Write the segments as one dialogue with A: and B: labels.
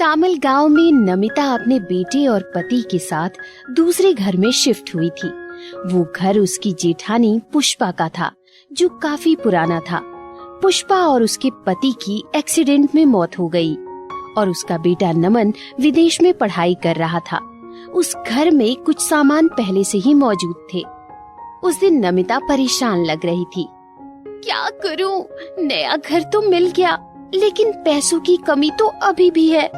A: सामल गांव में नमिता अपने बेटे और पति के साथ दूसरे घर में शिफ्ट हुई थी। वो घर उसकी जेठानी पुष्पा का था, जो काफी पुराना था। पुष्पा और उसके पति की एक्सीडेंट में मौत हो गई और उसका बेटा नमन विदेश में पढ़ाई कर रहा था। उस घर में कुछ सामान पहले से ही मौजूद थे। उस दिन नमिता परेशान लग रही थी। क्या करूं? नया घर तो मिल गया, लेकिन पैसों की कमी तो अभी भी है।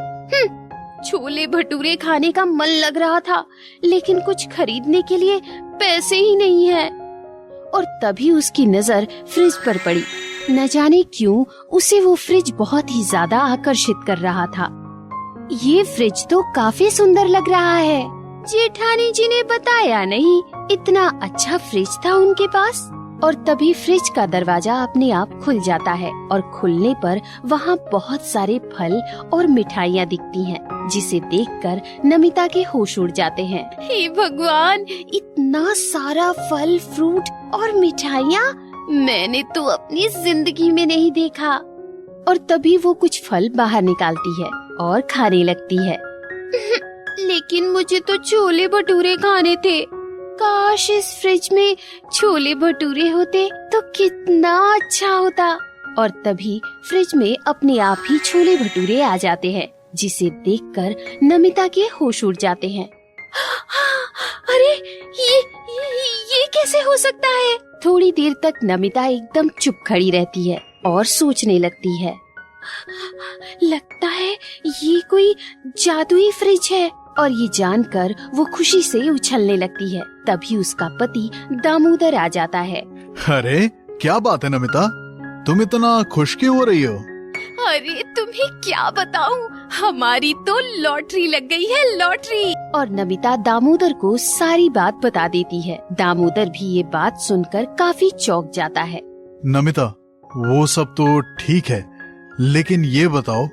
A: छोले भटूरे खाने का मन लग रहा था, लेकिन कुछ खरीदने के लिए पैसे ही नहीं है। और तभी उसकी नजर फ्रिज पर पड़ी। न जाने क्यों उसे वो फ्रिज बहुत ही ज्यादा आकर्षित कर रहा था। ये फ्रिज तो काफी सुंदर लग रहा है। जेठानी जी ने बताया नहीं, इतना अच्छा फ्रिज था उनके पास। और तभी फ्रिज का दरवाजा अपने आप खुल जाता है और खुलने पर वहाँ बहुत सारे फल और मिठाइयाँ दिखती हैं, जिसे देखकर नमिता के होश उड़ जाते हैं। हे भगवान, इतना सारा फल, फ्रूट और मिठाइयाँ मैंने तो अपनी जिंदगी में नहीं देखा। और तभी वो कुछ फल बाहर निकालती है और खाने लगती है। लेकिन मुझे तो छोले भटूरे खाने थे। काश इस फ्रिज में छोले भटूरे होते तो कितना अच्छा होता। और तभी फ्रिज में अपने आप ही छोले भटूरे आ जाते हैं, जिसे देखकर नमिता के होश उड़ जाते हैं। अरे ये कैसे हो सकता है? थोड़ी देर तक नमिता एकदम चुप खड़ी रहती है और सोचने लगती है। लगता है ये कोई जादुई फ्रिज है। और ये जानकर वो खुशी से उछलने लगती है। तभी उसका पति दामोदर आ जाता है।
B: अरे क्या बात है नमिता, तुम इतना खुश क्यों हो रही हो?
A: अरे तुम्हें क्या बताऊं, हमारी तो लॉटरी लग गई है, लॉटरी। और नमिता दामोदर को सारी बात बता देती है। दामोदर भी ये बात सुनकर काफी चौंक जाता है।
B: नमिता, वो सब तो ठीक है, लेकिन ये बताओ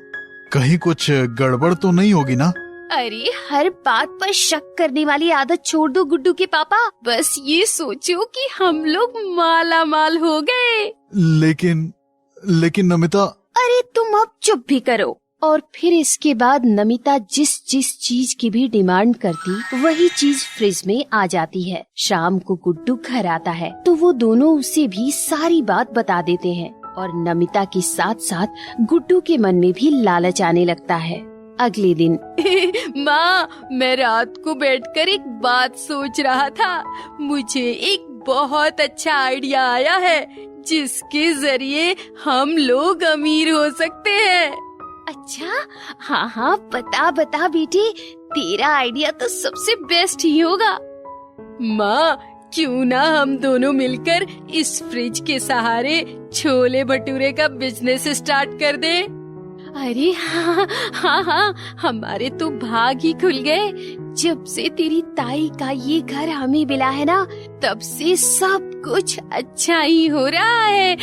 B: कहीं कुछ गड़बड़ तो नहीं होगी ना?
A: अरे हर बात पर शक करने वाली आदत छोड़ दो गुड्डू के पापा। बस ये सोचो कि हम लोग माला माल हो गए।
B: लेकिन नमिता।
A: अरे तुम अब चुप भी करो। और फिर इसके बाद नमिता जिस चीज की भी डिमांड करती, वही चीज फ्रिज में आ जाती है। शाम को गुड्डू घर आता है तो वो दोनों उसे भी सारी बात बता देते हैं। और नमिता के साथ साथ गुड्डू के मन में भी लालच आने लगता है। अगले दिन माँ, मैं रात को बैठकर एक बात सोच रहा था। मुझे एक बहुत अच्छा आइडिया आया है, जिसके जरिए हम लोग अमीर हो सकते हैं। अच्छा, हाँ बता बेटी, तेरा आइडिया तो सबसे बेस्ट ही होगा। माँ, क्यों ना हम दोनों मिलकर इस फ्रिज के सहारे छोले भटूरे का बिजनेस स्टार्ट कर दे। अरे हाँ, हमारे तो भाग ही खुल गए। जब से तेरी ताई का ये घर हमें मिला है ना, तब से सब कुछ अच्छा ही हो रहा है।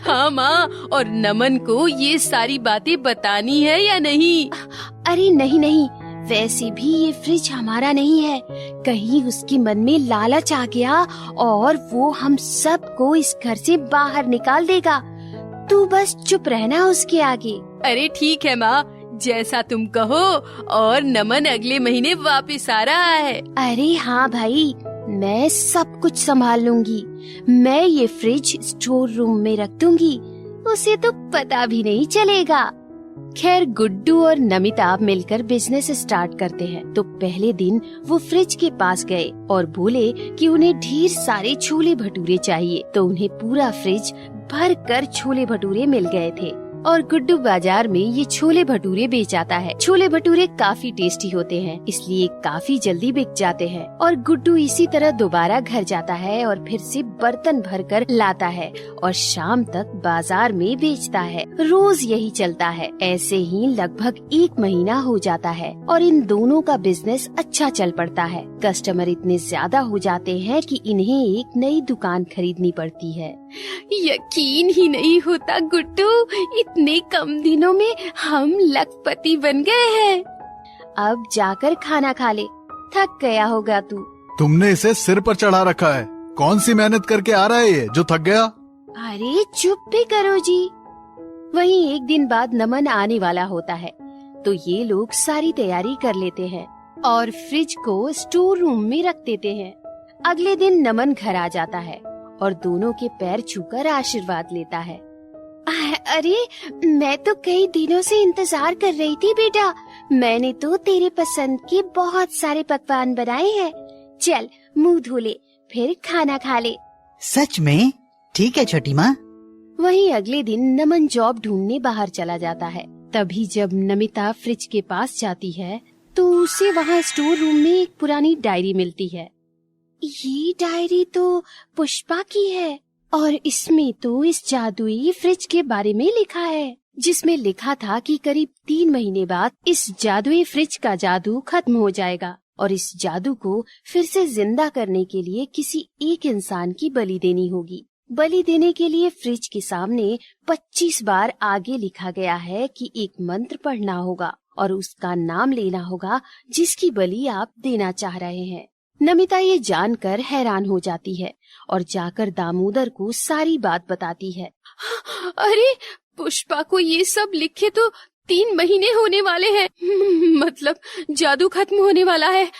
A: हाँ माँ, और नमन को ये सारी बातें बतानी है या नहीं? अरे नहीं, वैसे भी ये फ्रिज हमारा नहीं है। कहीं उसके मन में लालच आ गया और वो हम सबको इस घर से बाहर निकाल देगा। तू बस चुप रहना उसके आगे। अरे ठीक है माँ, जैसा तुम कहो। और नमन अगले महीने वापस आ रहा है। अरे हाँ भाई, मैं सब कुछ संभाल लूंगी। मैं ये फ्रिज स्टोर रूम में रख दूंगी, उसे तो पता भी नहीं चलेगा। खैर गुड्डू और नमिता मिलकर बिजनेस स्टार्ट करते हैं। तो पहले दिन वो फ्रिज के पास गए और बोले कि उन्हें ढेर सारे छोले भटूरे चाहिए। तो उन्हें पूरा फ्रिज भर कर छोले भटूरे मिल गए थे। और गुड्डू बाजार में ये छोले भटूरे बेच आता है। छोले भटूरे काफी टेस्टी होते हैं, इसलिए काफी जल्दी बिक जाते हैं। और गुड्डू इसी तरह दोबारा घर जाता है और फिर से बर्तन भरकर लाता है और शाम तक बाजार में बेचता है। रोज यही चलता है। ऐसे ही लगभग 1 महीना हो जाता है और इन दोनों का बिजनेस अच्छा चल पड़ता है। कस्टमर इतने ज्यादा हो जाते हैं कि इन्हें एक नई दुकान खरीदनी पड़ती है। यकीन ही नहीं होता गुड्डू, इतने कम दिनों में हम लखपति बन गए हैं। अब जाकर खाना खा ले, थक गया होगा तू।
B: तुमने इसे सिर पर चढ़ा रखा है। कौन सी मेहनत करके आ रहा है ये जो थक गया?
A: अरे चुप भी करो जी। वहीं एक दिन बाद नमन आने वाला होता है। तो ये लोग सारी तैयारी कर लेते हैं और फ्रिज को स्टोर रूम में रख देते हैं। अगले दिन नमन घर आ जाता है और दोनों के पैर छूकर आशीर्वाद लेता है। अरे मैं तो कई दिनों से इंतजार कर रही थी बेटा। मैंने तो तेरे पसंद के बहुत सारे पकवान बनाए हैं। चल मुंह धो ले, फिर खाना खा ले।
C: सच में? ठीक है छोटी माँ।
A: वहीं अगले दिन नमन जॉब ढूंढने बाहर चला जाता है। तभी जब नमिता फ्रिज के पास जाती है तो उसे वहाँ स्टोर रूम में एक पुरानी डायरी मिलती है। ये डायरी तो पुष्पा की है और इसमें तो इस जादुई फ्रिज के बारे में लिखा है, जिसमें लिखा था कि करीब 3 महीने बाद इस जादुई फ्रिज का जादू खत्म हो जाएगा और इस जादू को फिर से जिंदा करने के लिए किसी एक इंसान की बलि देनी होगी। बलि देने के लिए फ्रिज के सामने 25 बार आगे लिखा गया है कि एक मंत्र पढ़ना होगा और उसका नाम लेना होगा जिसकी बलि आप देना चाह रहे हैं। नमिता ये जानकर हैरान हो जाती है और जाकर दामोदर को सारी बात बताती है। अरे पुष्पा को ये सब लिखे तो 3 महीने होने वाले हैं। मतलब जादू खत्म होने वाला है।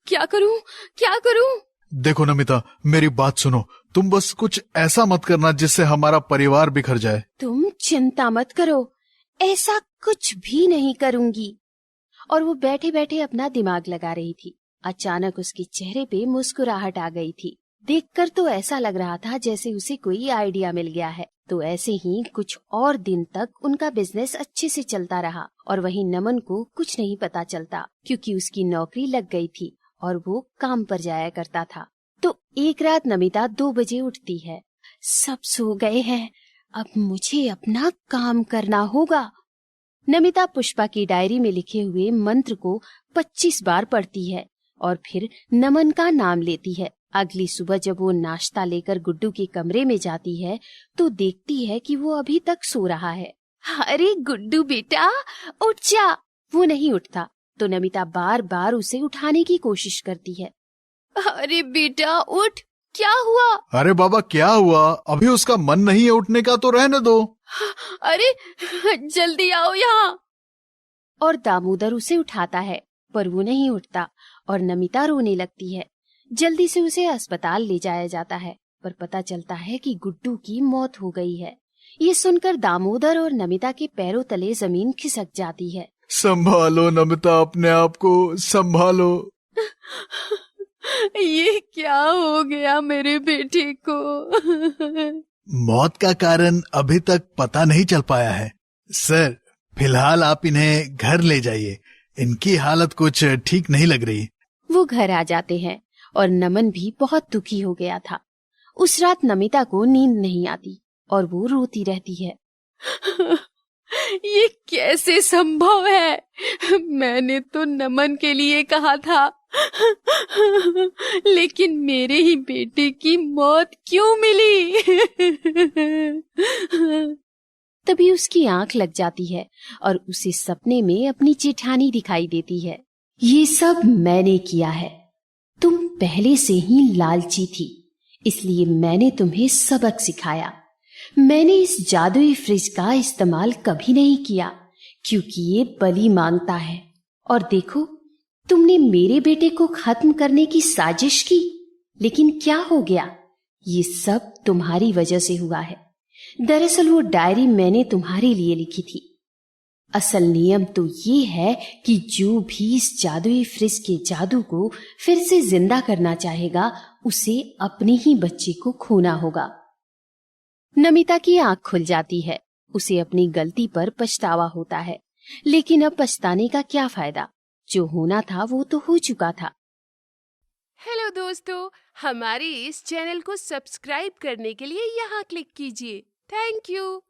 A: क्या करूं, क्या करूं?
B: देखो नमिता, मेरी बात सुनो। तुम बस कुछ ऐसा मत करना जिससे हमारा परिवार बिखर जाए।
A: तुम चिंता मत करो, ऐसा कुछ भी नहीं करूंगी। और वो बैठे बैठे अपना दिमाग लगा रही थी। अचानक उसके चेहरे पे मुस्कुराहट आ गई थी। देखकर तो ऐसा लग रहा था जैसे उसे कोई आइडिया मिल गया है। तो ऐसे ही कुछ और दिन तक उनका बिजनेस अच्छे से चलता रहा और वहीं नमन को कुछ नहीं पता चलता क्योंकि उसकी नौकरी लग गई थी और वो काम पर जाया करता था। तो एक रात नमिता 2 बजे उठती है। सब सो गए हैं, अब मुझे अपना काम करना होगा। नमिता पुष्पा की डायरी में लिखे हुए मंत्र को 25 बार पढ़ती है और फिर नमन का नाम लेती है। अगली सुबह जब वो नाश्ता लेकर गुड्डू के कमरे में जाती है तो देखती है कि वो अभी तक सो रहा है। अरे गुड्डू बेटा उठ जा। वो नहीं उठता तो नमिता बार बार उसे उठाने की कोशिश करती है। अरे बेटा उठ, क्या हुआ?
B: अरे बाबा क्या हुआ? अभी उसका मन नहीं है उठने का तो रहने दो।
A: अरे जल्दी आओ यहाँ। और दामोदर उसे उठाता है पर वो नहीं उठता और नमिता रोने लगती है। जल्दी से उसे अस्पताल ले जाया जाता है पर पता चलता है कि गुड्डू की मौत हो गई है। ये सुनकर दामोदर और नमिता के पैरों तले जमीन खिसक जाती है।
B: संभालो नमिता, अपने आप को संभालो।
A: ये क्या हो गया मेरे बेटे को?
B: मौत का कारण अभी तक पता नहीं चल पाया है सर। फिलहाल आप इन्हें घर ले जाइए, इनकी हालत कुछ ठीक नहीं लग रही।
A: वो घर आ जाते हैं और नमन भी बहुत दुखी हो गया था। उस रात नमिता को नींद नहीं आती और वो रोती रहती है। ये कैसे संभव है? मैंने तो नमन के लिए कहा था, लेकिन मेरे ही बेटे की मौत क्यों मिली? तभी उसकी आंख लग जाती है और उसे सपने में अपनी जेठानी दिखाई देती है। ये सब मैंने किया है। तुम पहले से ही लालची थी, इसलिए मैंने तुम्हें सबक सिखाया। मैंने इस जादुई फ्रिज का इस्तेमाल कभी नहीं किया क्योंकि ये बलि मांगता है। और देखो, तुमने मेरे बेटे को खत्म करने की साजिश की, लेकिन क्या हो गया? ये सब तुम्हारी वजह से हुआ है। दरअसल वो डायरी मैंने तुम्हारे लिए लिखी थी। असल नियम तो ये है कि जो भी इस जादुई फ्रिज के जादू को फिर से जिंदा करना चाहेगा, उसे अपने ही बच्चे को खोना होगा। नमिता की आंख खुल जाती है। उसे अपनी गलती पर पछतावा होता है, लेकिन अब पछताने का क्या फायदा? जो होना था वो तो हो चुका था।
D: हेलो दोस्तों, हमारे इस चैनल को सब्सक्राइब करने के लिए यहाँ क्लिक कीजिए। Thank you.